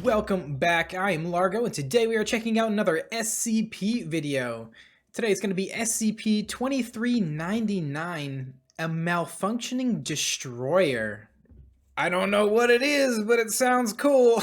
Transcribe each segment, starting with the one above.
Welcome back. I am Largo, and today we are checking out another SCP video. Today it's going to be SCP-2399, a malfunctioning destroyer. I don't know what it is, but it sounds cool.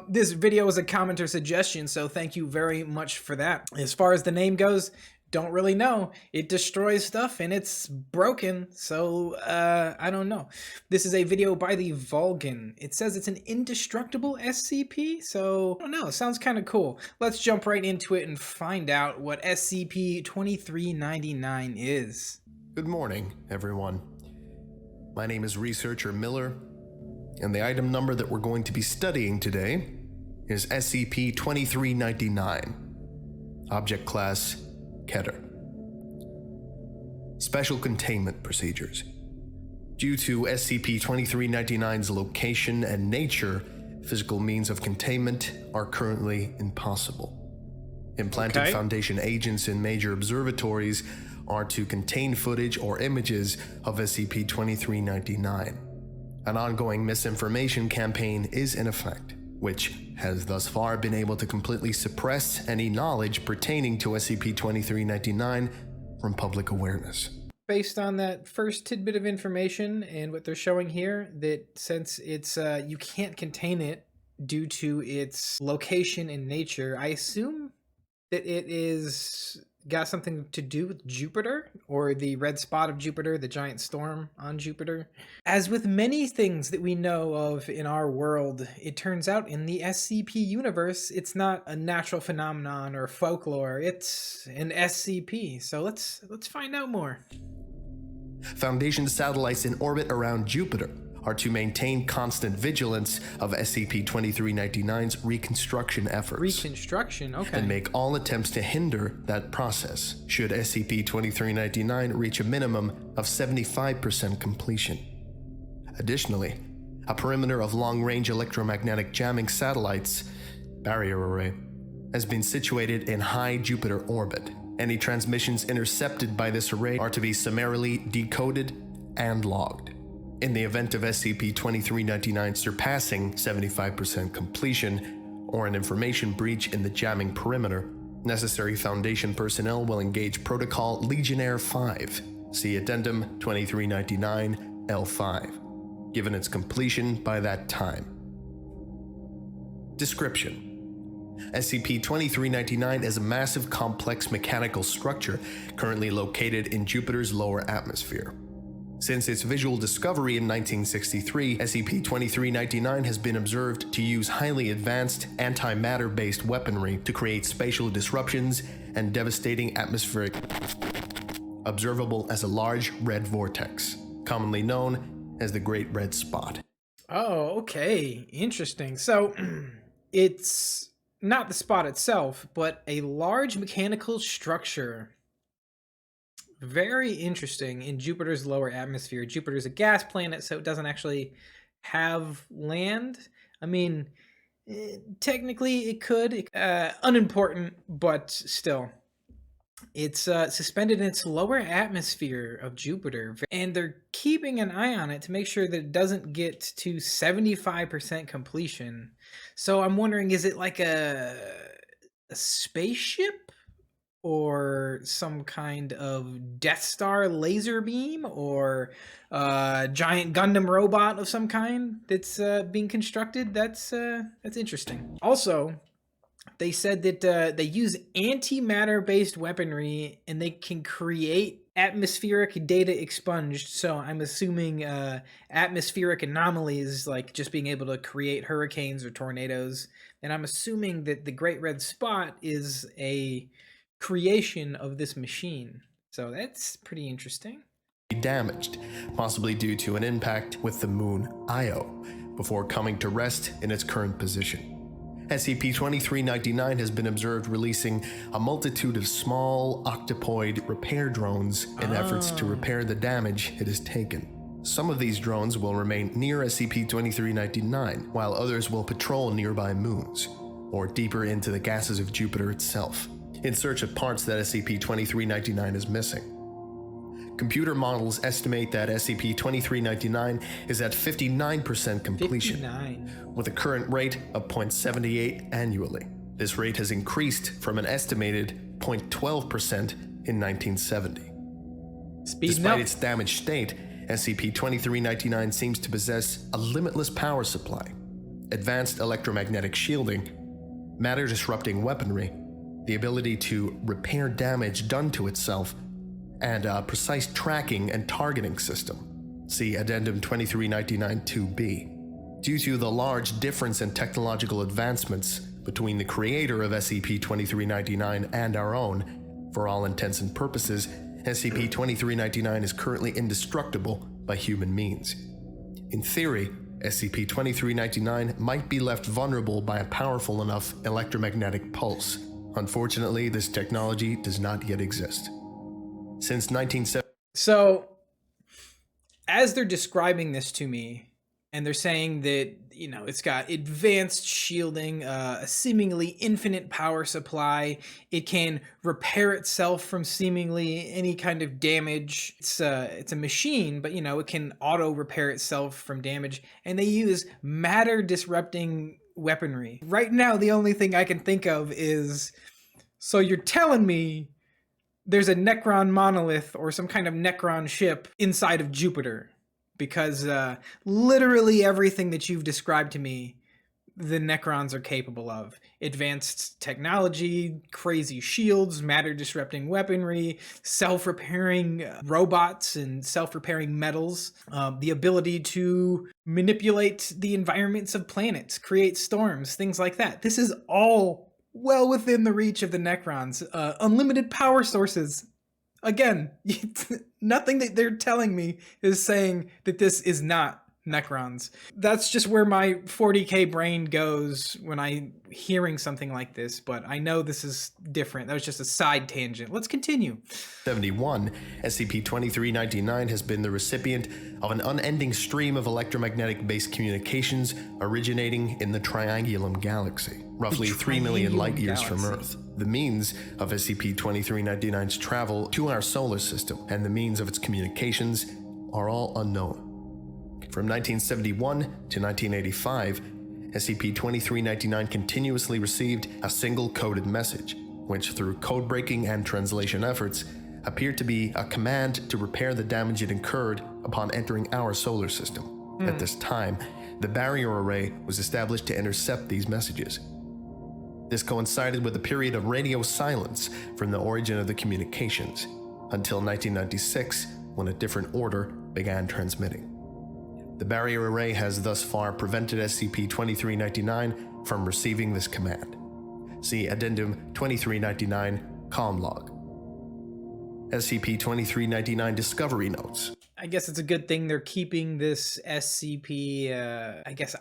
This video was a commenter suggestion, so thank you very much for that. As far as the name goes, don't really know. It destroys stuff and it's broken, so I don't know. This is a video by the Vulcan. It says it's an indestructible SCP, so I don't know. It sounds kind of cool. Let's jump right into it and find out what SCP-2399 is. Good morning, everyone. My name is Researcher Miller, and the item number that we're going to be studying today is SCP-2399. Object Class Keter. Special Containment Procedures. Due to SCP-2399's location and nature, physical means of containment are currently impossible. Implanted Foundation agents in major observatories are to contain footage or images of SCP-2399. An ongoing misinformation campaign is in effect, which has thus far been able to completely suppress any knowledge pertaining to SCP-2399 from public awareness. Based on that first tidbit of information and what they're showing here, that since it's you can't contain it due to its location and nature, I assume that it is got something to do with Jupiter, or the red spot of Jupiter, the giant storm on Jupiter. As with many things that we know of in our world, it turns out in the SCP universe, it's not a natural phenomenon or folklore, it's an SCP. So let's find out more. Foundation satellites in orbit around Jupiter are to maintain constant vigilance of SCP-2399's reconstruction efforts. Reconstruction, okay. And make all attempts to hinder that process should SCP-2399 reach a minimum of 75% completion. Additionally, a perimeter of long-range electromagnetic jamming satellites, barrier array, has been situated in high Jupiter orbit. Any transmissions intercepted by this array are to be summarily decoded and logged. In the event of SCP-2399 surpassing 75% completion or an information breach in the jamming perimeter, necessary Foundation personnel will engage Protocol Legionnaire 5, see Addendum 2399 L5, given its completion by that time. Description: SCP-2399 is a massive complex mechanical structure currently located in Jupiter's lower atmosphere. Since its visual discovery in 1963, SCP-2399 has been observed to use highly advanced antimatter-based weaponry to create spatial disruptions and devastating atmospheric, observable as a large red vortex, commonly known as the Great Red Spot. Oh, okay. Interesting. So, it's not the spot itself, but a large mechanical structure. Very interesting in Jupiter's lower atmosphere. Jupiter's a gas planet, so it doesn't actually have land. I mean, technically it could. Unimportant, but still. It's suspended in its lower atmosphere of Jupiter, and they're keeping an eye on it to make sure that it doesn't get to 75% completion. So I'm wondering, is it like a spaceship? Or some kind of Death Star laser beam, or a giant Gundam robot of some kind that's being constructed? That's interesting. Also, they said that they use antimatter-based weaponry and they can create atmospheric data expunged. So I'm assuming atmospheric anomalies, like just being able to create hurricanes or tornadoes. And I'm assuming that the Great Red Spot is a creation of this machine. So that's pretty interesting. Damaged, possibly due to an impact with the moon Io, before coming to rest in its current position. SCP-2399 has been observed releasing a multitude of small octopoid repair drones in efforts to repair the damage it has taken. Some of these drones will remain near SCP-2399, while others will patrol nearby moons, or deeper into the gases of Jupiter itself, in search of parts that SCP-2399 is missing. Computer models estimate that SCP-2399 is at 59% completion, 59. with a current rate of 0.78 annually. This rate has increased from an estimated 0.12% in 1970. Despite its damaged state, SCP-2399 seems to possess a limitless power supply, advanced electromagnetic shielding, matter-disrupting weaponry, the ability to repair damage done to itself, and a precise tracking and targeting system. See Addendum 2399-2B. Due to the large difference in technological advancements between the creator of SCP-2399 and our own, for all intents and purposes, SCP-2399 is currently indestructible by human means. In theory, SCP-2399 might be left vulnerable by a powerful enough electromagnetic pulse. Unfortunately, this technology does not yet exist. Since 1970. So, as they're describing this to me, and they're saying that, you know, it's got advanced shielding, a seemingly infinite power supply, it can repair itself from seemingly any kind of damage. It's a machine, but, you know, it can auto repair itself from damage, and they use matter disrupting weaponry. Right now, the only thing I can think of is, so you're telling me there's a Necron monolith or some kind of Necron ship inside of Jupiter, because literally everything that you've described to me, the Necrons are capable of. Advanced technology, crazy shields, matter-disrupting weaponry, self-repairing robots and self-repairing metals, the ability to manipulate the environments of planets, create storms, things like that. This is all well within the reach of the Necrons. Unlimited power sources. Again, nothing that they're telling me is saying that this is not Necrons. That's just where my 40K brain goes when I'm hearing something like this, but I know this is different. That was just a side tangent. Let's continue. 71, SCP-2399 has been the recipient of an unending stream of electromagnetic-based communications originating in the Triangulum Galaxy, roughly 3 million light-years from Earth. The means of SCP-2399's travel to our solar system and the means of its communications are all unknown. From 1971 to 1985, SCP-2399 continuously received a single coded message, which through code breaking and translation efforts appeared to be a command to repair the damage it incurred upon entering our solar system. At this time, the barrier array was established to intercept these messages. This coincided with a period of radio silence from the origin of the communications, until 1996, when a different order began transmitting. The barrier array has thus far prevented SCP-2399 from receiving this command. See Addendum 2399 Comm Log. SCP-2399 Discovery Notes. I guess it's a good thing they're keeping this SCP,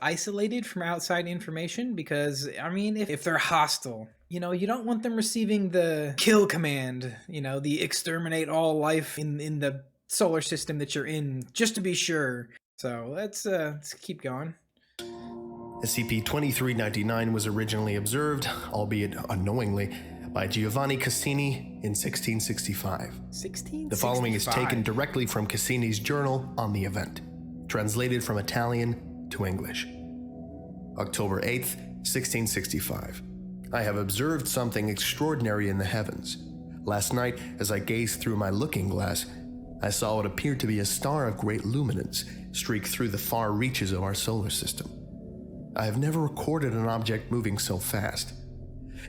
isolated from outside information, because, I mean, if they're hostile, you know, you don't want them receiving the kill command, you know, the exterminate all life in the solar system that you're in, just to be sure. So let's keep going. SCP-2399 was originally observed, albeit unknowingly, by Giovanni Cassini in 1665. The following is taken directly from Cassini's journal on the event, translated from Italian to English. October 8th, 1665. I have observed something extraordinary in the heavens. Last night, as I gazed through my looking glass, I saw what appeared to be a star of great luminance streak through the far reaches of our solar system. I have never recorded an object moving so fast.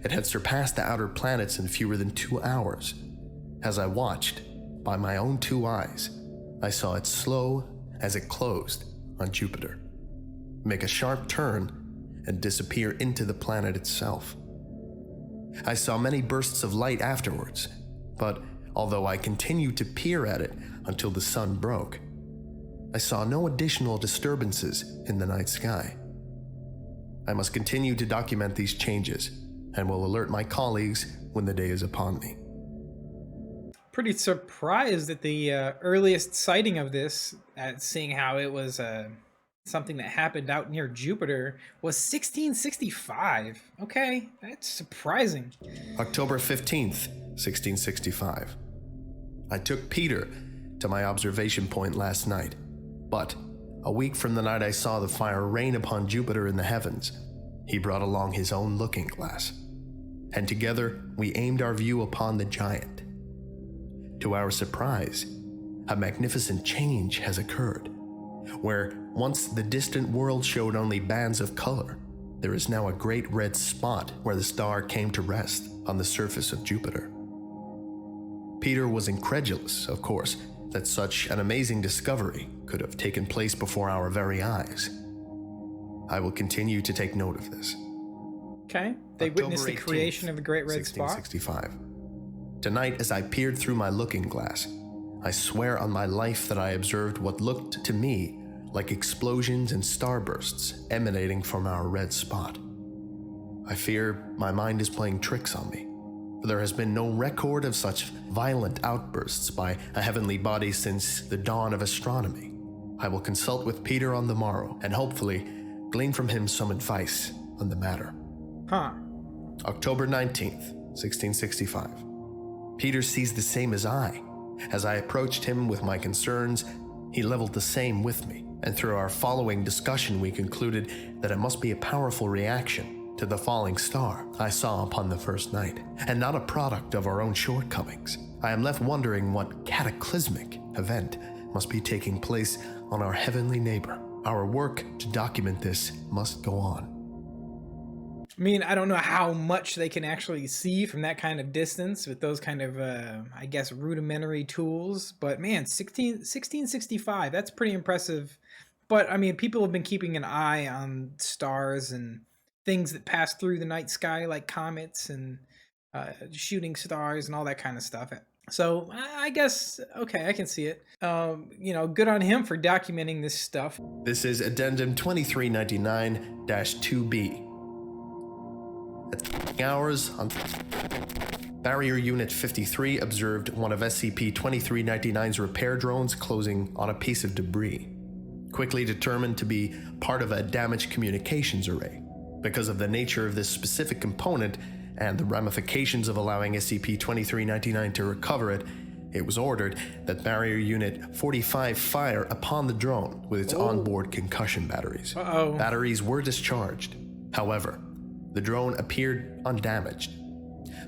It had surpassed the outer planets in fewer than 2 hours. As I watched, by my own 2 eyes, I saw it slow as it closed on Jupiter, make a sharp turn, and disappear into the planet itself. I saw many bursts of light afterwards, but although I continued to peer at it until the sun broke, I saw no additional disturbances in the night sky. I must continue to document these changes and will alert my colleagues when the day is upon me. Pretty surprised at the earliest sighting of this, at seeing how it was something that happened out near Jupiter, was 1665. Okay, that's surprising. October 15th, 1665. I took Peter to my observation point last night, but a week from the night I saw the fire rain upon Jupiter in the heavens, he brought along his own looking glass, and together we aimed our view upon the giant. To our surprise, a magnificent change has occurred, where once the distant world showed only bands of color, there is now a great red spot where the star came to rest on the surface of Jupiter. Peter was incredulous, of course, that such an amazing discovery could have taken place before our very eyes. I will continue to take note of this. Okay. They witnessed the creation of the Great Red Spot. 1665. Tonight, as I peered through my looking glass, I swear on my life that I observed what looked to me like explosions and starbursts emanating from our red spot. I fear my mind is playing tricks on me, for there has been no record of such violent outbursts by a heavenly body since the dawn of astronomy. I will consult with Peter on the morrow and hopefully glean from him some advice on the matter. October 19th, 1665. Peter sees the same as I. As I approached him with my concerns, he leveled the same with me, and through our following discussion we concluded that it must be a powerful reaction to the falling star I saw upon the first night, and not a product of our own shortcomings. I am left wondering what cataclysmic event must be taking place on our heavenly neighbor. Our work to document this must go on. I mean, I don't know how much they can actually see from that kind of distance with those kind of, I guess, rudimentary tools. But man, 1665, that's pretty impressive. But I mean, people have been keeping an eye on stars and things that pass through the night sky, like comets and shooting stars and all that kind of stuff. So I guess, okay, I can see it. Good on him for documenting this stuff. This is Addendum 2399-2B. At hours on Barrier Unit 53 observed one of SCP-2399's repair drones closing on a piece of debris, quickly determined to be part of a damaged communications array. Because of the nature of this specific component and the ramifications of allowing SCP-2399 to recover it, it was ordered that Barrier Unit 45 fire upon the drone with its onboard concussion batteries. Batteries were discharged. However, the drone appeared undamaged.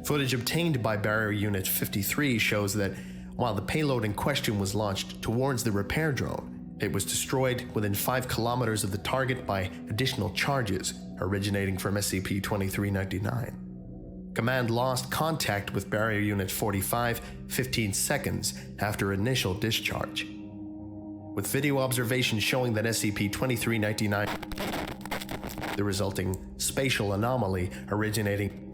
Footage obtained by Barrier Unit 53 shows that while the payload in question was launched towards the repair drone, it was destroyed within 5 kilometers of the target by additional charges originating from SCP-2399. Command lost contact with Barrier Unit 45 15 seconds after initial discharge, with video observations showing that SCP-2399, the resulting spatial anomaly originating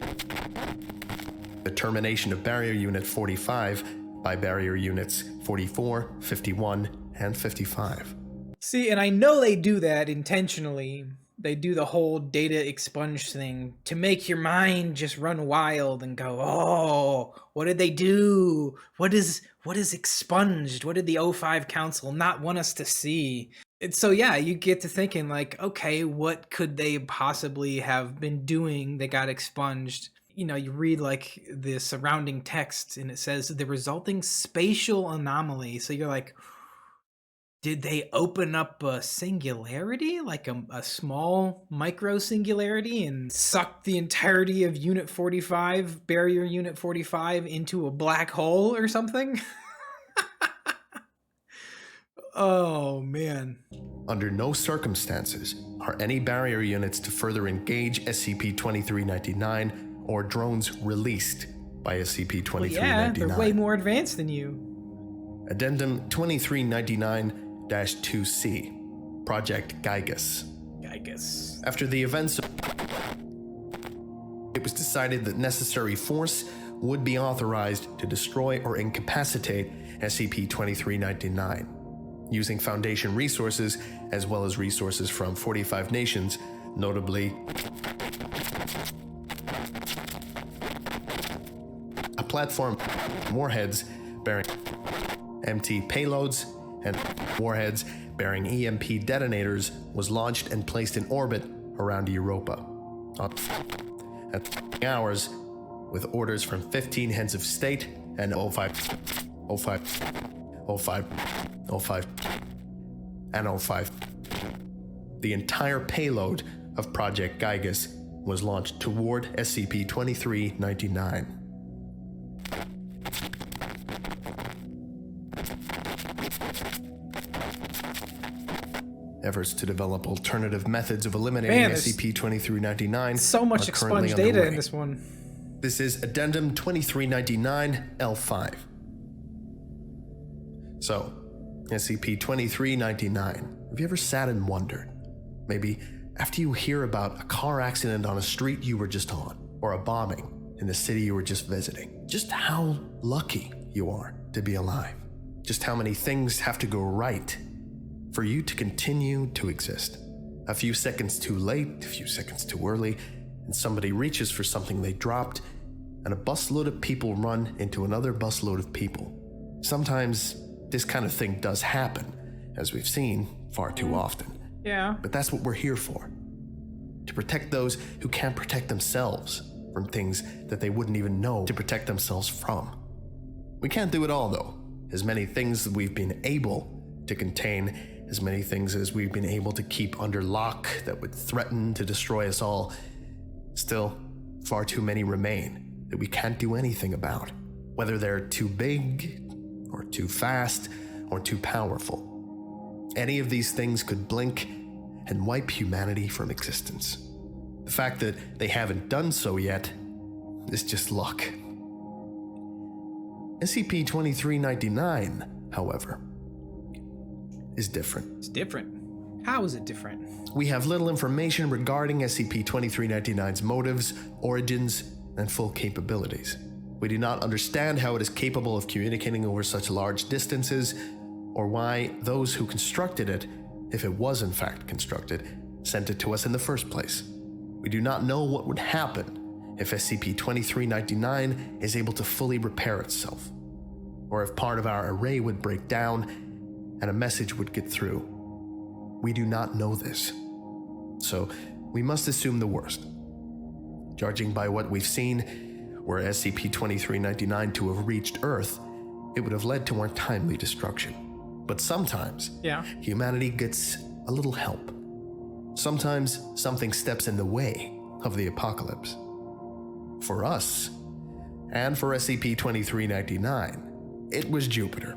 the termination of Barrier Unit 45 by Barrier Units 44, 51, and 55. See, and I know they do that intentionally. They do the whole data expunge thing to make your mind just run wild and go, oh, what did they do? What is expunged? What did the O5 Council not want us to see? And so, yeah, you get to thinking like, okay, what could they possibly have been doing that got expunged? You know, you read like the surrounding text and it says the resulting spatial anomaly. So you're like, did they open up a singularity, like a small micro singularity, and suck the entirety of Unit 45, Barrier Unit 45, into a black hole or something? Oh, man. Under no circumstances are any barrier units to further engage SCP-2399 or drones released by SCP-2399. Well, yeah, they're way more advanced than you. Addendum 2399-2C, Project Gigas. Gigas. After the events, it was decided that necessary force would be authorized to destroy or incapacitate SCP-2399, using Foundation resources as well as resources from 45 nations, notably a platform, warheads bearing MT payloads, and warheads bearing EMP detonators was launched and placed in orbit around Europa. At hours, with orders from 15 heads of state and 05, 05, and 05. The entire payload of Project Gigas was launched toward SCP-2399. Efforts to develop alternative methods of eliminating SCP-2399 so much are currently expunged data underway. in this one. This is Addendum 2399-L5. So, SCP-2399. Have you ever sat and wondered? Maybe after you hear about a car accident on a street you were just on, or a bombing in the city you were just visiting, just how lucky you are to be alive. Just how many things have to go right for you to continue to exist. A few seconds too late, a few seconds too early, and somebody reaches for something they dropped, and a busload of people run into another busload of people. Sometimes this kind of thing does happen, as we've seen far too often. Yeah. But that's what we're here for. To protect those who can't protect themselves from things that they wouldn't even know to protect themselves from. We can't do it all, though. As many things that we've been able to contain, as many things as we've been able to keep under lock that would threaten to destroy us all, still, far too many remain that we can't do anything about, whether they're too big, or too fast, or too powerful. Any of these things could blink and wipe humanity from existence. The fact that they haven't done so yet is just luck. SCP-2399, however, is different. It's different. How is it different? We have little information regarding SCP-2399's motives, origins, and full capabilities. We do not understand how it is capable of communicating over such large distances, or why those who constructed it, if it was in fact constructed, sent it to us in the first place. We do not know what would happen if SCP-2399 is able to fully repair itself, or if part of our array would break down and a message would get through. We do not know this, so we must assume the worst. Judging by what we've seen, were SCP-2399 to have reached Earth, it would have led to our timely destruction. But sometimes, humanity gets a little help. Sometimes something steps in the way of the apocalypse. For us, and for SCP-2399, it was Jupiter.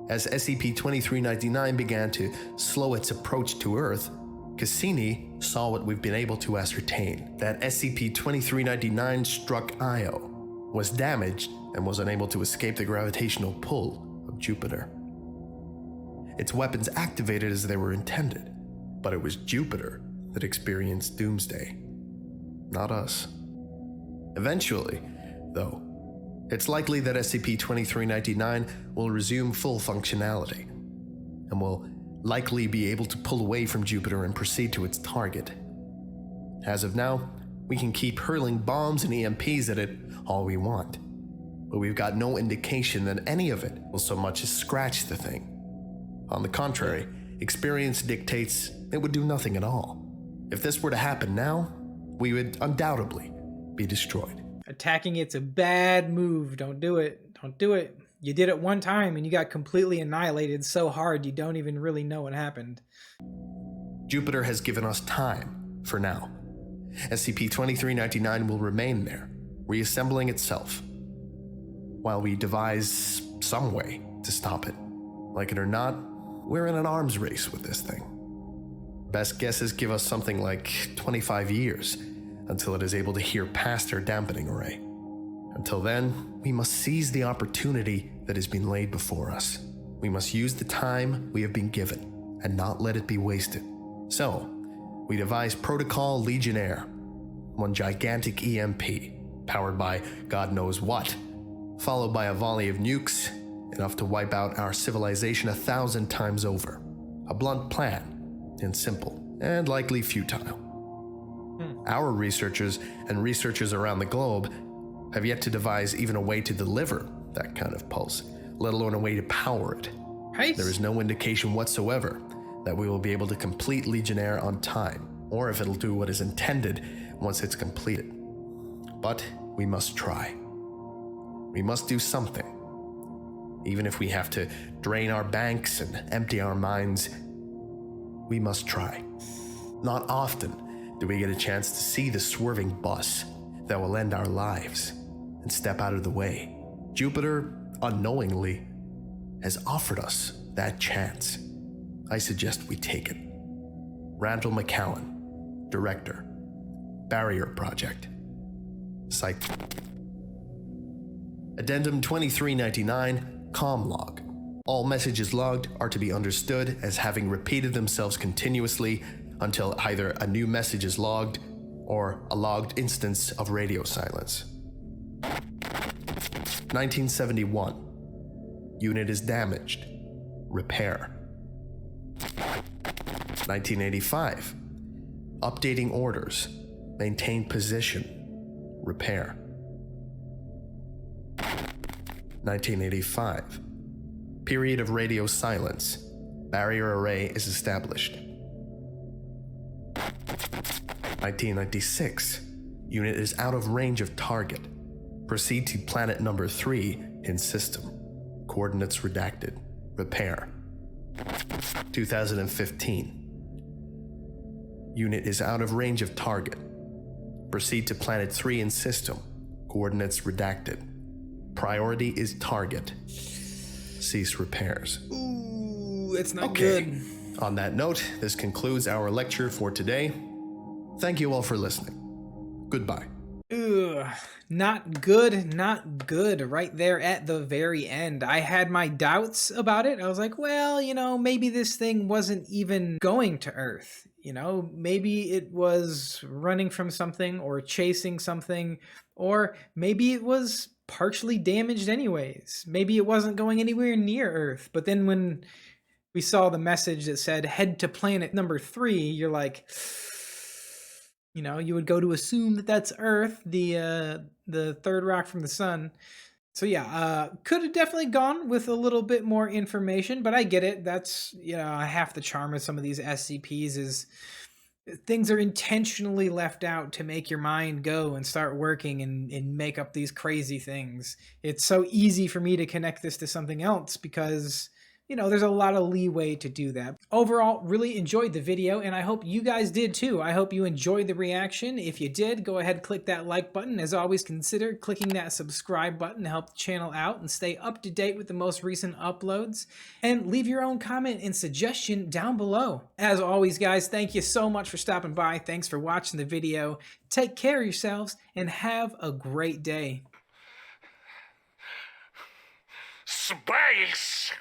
As SCP-2399 began to slow its approach to Earth, Cassini saw what we've been able to ascertain, that SCP-2399 struck Io, was damaged, and was unable to escape the gravitational pull of Jupiter. Its weapons activated as they were intended, but it was Jupiter that experienced doomsday, not us. Eventually, though, it's likely that SCP-2399 will resume full functionality, and will likely be able to pull away from Jupiter and proceed to its target. As of now, we can keep hurling bombs and EMPs at it all we want, but we've got no indication that any of it will so much as scratch the thing. On the contrary, experience dictates it would do nothing at all. If this were to happen now, we would undoubtedly be destroyed. Attacking it's a bad move. Don't do it. Don't do it. You did it one time and you got completely annihilated so hard you don't even really know what happened. Jupiter has given us time, for now. SCP-2399 will remain there, reassembling itself, while we devise some way to stop it. Like it or not, we're in an arms race with this thing. Best guesses give us something like 25 years until it is able to hear past our dampening array. Until then, we must seize the opportunity that has been laid before us. We must use the time we have been given and not let it be wasted. So, we devise Protocol Legionnaire, one gigantic EMP, powered by God knows what, followed by a volley of nukes, enough to wipe out our civilization 1,000 times over. A blunt plan, and simple, and likely futile. Our researchers and researchers around the globe have yet to devise even a way to deliver that kind of pulse, let alone a way to power it. Right. There is no indication whatsoever that we will be able to complete Legionnaire on time, or if it'll do what is intended once it's completed. But we must try. We must do something. Even if we have to drain our banks and empty our minds, we must try. Not often do we get a chance to see the swerving bus that will end our lives and step out of the way. Jupiter, unknowingly, has offered us that chance. I suggest we take it. Randall McCowan, Director, Barrier Project. Site. Addendum 2399, comm log. All messages logged are to be understood as having repeated themselves continuously until either a new message is logged or a logged instance of radio silence. 1971. Unit is damaged. Repair. 1985. Updating orders. Maintain position. Repair. 1985. Period of radio silence. Barrier array is established. 1996. Unit is out of range of target. Proceed to planet number 3 in system. Coordinates redacted. Repair. 2015. Unit is out of range of target. Proceed to planet 3 in system. Coordinates redacted. Priority is target. Cease repairs. Ooh, it's not Okay. good. On that note, this concludes our lecture for today. Thank you all for listening. Goodbye. Ugh, not good, not good. Right there at the very end. I had my doubts about it. I was like, well, maybe this thing wasn't even going to Earth. Maybe it was running from something or chasing something, or maybe it was partially damaged anyways. Maybe it wasn't going anywhere near Earth. But then when we saw the message that said head to planet number 3, you're like, you would go to assume that that's Earth, the third rock from the sun. So yeah, could have definitely gone with a little bit more information, but I get it. That's, half the charm of some of these SCPs is things are intentionally left out to make your mind go and start working and make up these crazy things. It's so easy for me to connect this to something else because there's a lot of leeway to do that. Overall, really enjoyed the video, and I hope you guys did too. I hope you enjoyed the reaction. If you did, go ahead and click that like button. As always, consider clicking that subscribe button to help the channel out and stay up to date with the most recent uploads. And leave your own comment and suggestion down below. As always, guys, thank you so much for stopping by. Thanks for watching the video. Take care of yourselves, and have a great day. Space!